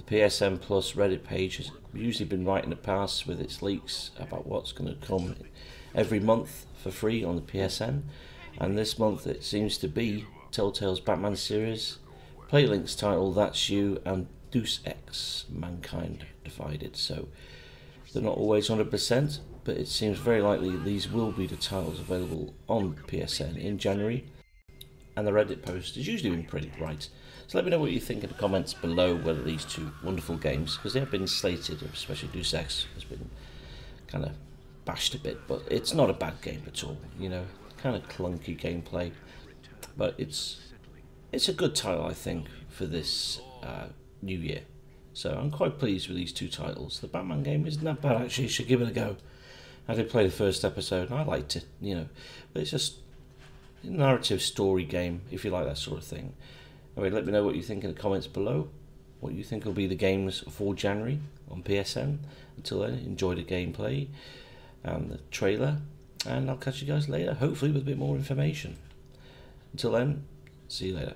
PSN Plus Reddit page has usually been right in the past with its leaks about what's going to come every month for free on the PSN, and this month it seems to be Telltale's Batman series, Playlink's title That's You, and Deus Ex Mankind Divided. So they're not always 100%, but it seems very likely these will be the titles available on PSN in January, and the Reddit post has usually been pretty right. So let me know what you think in the comments below whether these two wonderful games, because they have been slated, especially Deus Ex has been kind of bashed a bit, but it's not a bad game at all, you know, kind of clunky gameplay, but it's a good title, I think, for this new year. So I'm quite pleased with these two titles. The Batman game isn't that bad, actually. You should give it a go. I did play the first episode and I liked it, you know, but it's just a narrative story game, if you like that sort of thing. Anyway, let me know what you think in the comments below, what you think will be the games for January on PSN. Until then, enjoy the gameplay and the trailer, and I'll catch you guys later, hopefully with a bit more information. Until then, see you later.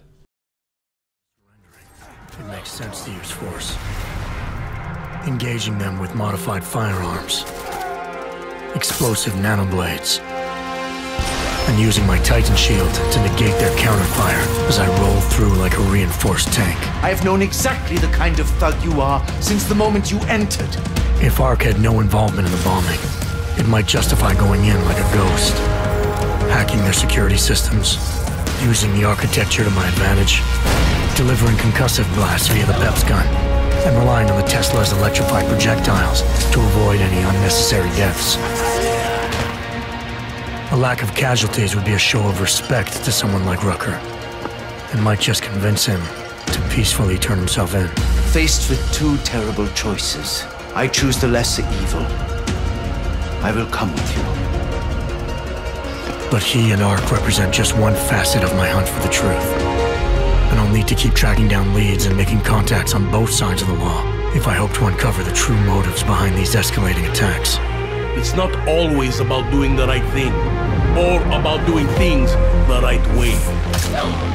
It makes sense to use force. Engaging them with modified firearms, explosive nanoblades, and using my Titan shield to negate their counterfire as I roll through like a reinforced tank. I have known exactly the kind of thug you are since the moment you entered. If Ark had no involvement in the bombing, it might justify going in like a ghost, hacking their security systems, using the architecture to my advantage, delivering concussive blasts via the PEPS gun, and relying on the Tesla's electrified projectiles to avoid any unnecessary deaths. A lack of casualties would be a show of respect to someone like Rucker, and might just convince him to peacefully turn himself in. Faced with two terrible choices, I choose the lesser evil. I will come with you. But he and Ark represent just one facet of my hunt for the truth. And I'll need to keep tracking down leads and making contacts on both sides of the law if I hope to uncover the true motives behind these escalating attacks. It's not always about doing the right thing, or about doing things the right way.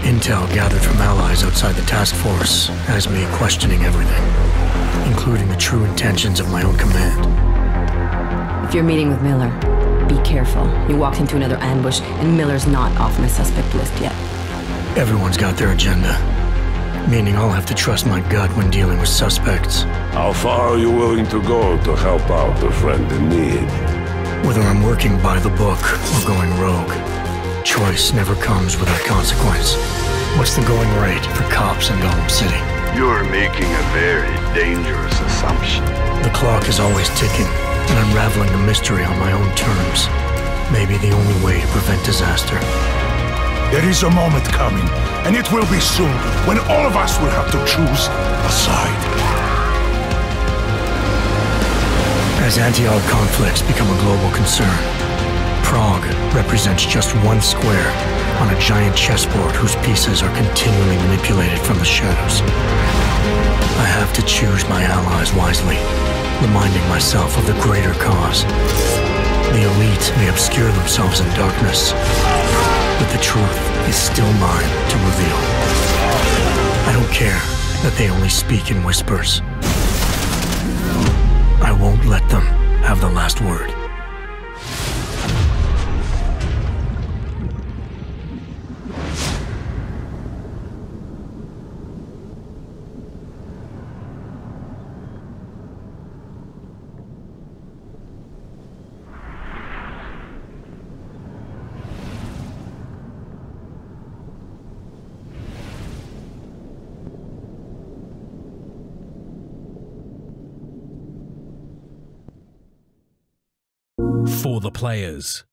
Intel gathered from allies outside the task force has me questioning everything, including the true intentions of my own command. If you're meeting with Miller, be careful. You walked into another ambush, and Miller's not off my suspect list yet. Everyone's got their agenda, meaning I'll have to trust my gut when dealing with suspects. How far are you willing to go to help out a friend in need? Whether I'm working by the book or going rogue, choice never comes without consequence. What's the going rate for cops in Gotham City? You're making a very dangerous assumption. The clock is always ticking, and unraveling the mystery on my own terms may be the only way to prevent disaster. There is a moment coming, and it will be soon, when all of us will have to choose a side. As anti-Ark conflicts become a global concern, Prague represents just one square on a giant chessboard whose pieces are continually manipulated from the shadows. I have to choose my allies wisely, reminding myself of the greater cause. The elite may obscure themselves in darkness, but the truth is still mine to reveal. I don't care that they only speak in whispers. I won't let them have the last word. For the players.